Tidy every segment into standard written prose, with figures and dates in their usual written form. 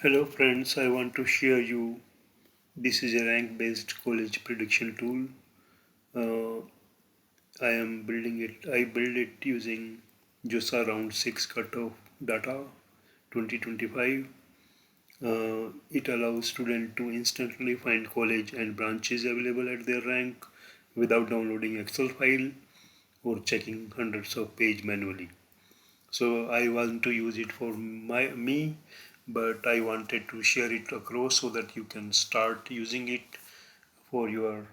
Hello friends, I want to share you. This is a rank-based college prediction tool. Uh, I am building it. I build it using JoSAA Round 6 Cutoff data 2025. It allows students to instantly find college and branches available at their rank without downloading Excel file or checking hundreds of pages manually. So I want to use it for me, but I wanted to share it across so that you can start using it for your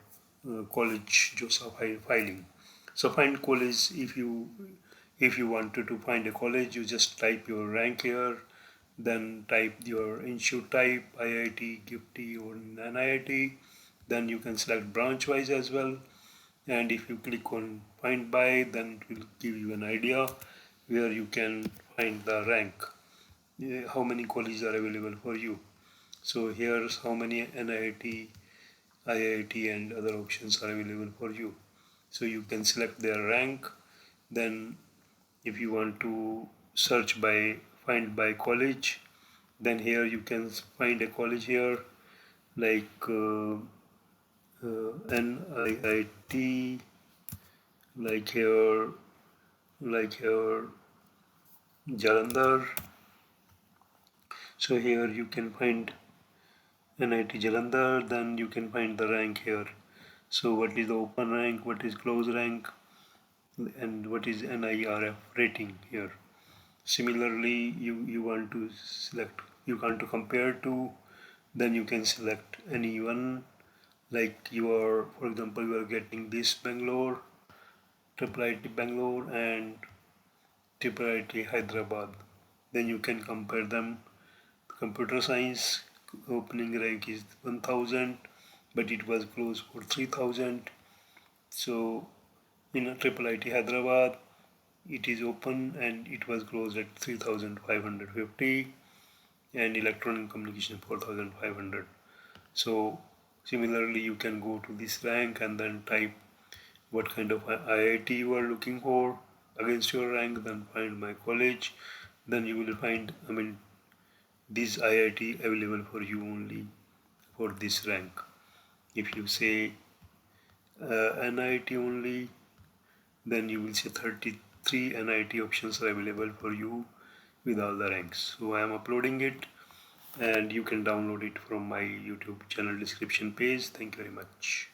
college JoSAA filing. So find college. If you wanted to find a college, you just type your rank here, then type your institute type, IIT, GFT or NIT. Then you can select branch wise as well, and if you click on find by, then it will give you an idea where you can find the rank, how many colleges are available for you. So here's how many NIT, IIT and other options are available for you. So you can select their rank. Then if you want to search by find by college, then here you can find a college here like NIIT, like here Jalandhar. So here you can find NIT Jalandhar, then you can find the rank here. So what is the open rank, what is close rank, and what is NIRF rating here. Similarly, you want to select, you want to compare to, then you can select any one. Like you are, for example, you are getting this Bangalore, IIIT Bangalore and IIIT Hyderabad. Then you can compare them. Computer science opening rank is 1000, but it was closed for 3000. So in IIIT Hyderabad, it is open and it was closed at 3550, and electronic communication 4500. So similarly, you can go to this rank and then type what kind of IIT you are looking for against your rank, then find my college. Then you will find, this IIT available for you only for this rank. If you say NIT only, then you will see 33 NIT options are available for you with all the ranks. So I am uploading it and you can download it from my YouTube channel description page. Thank you very much.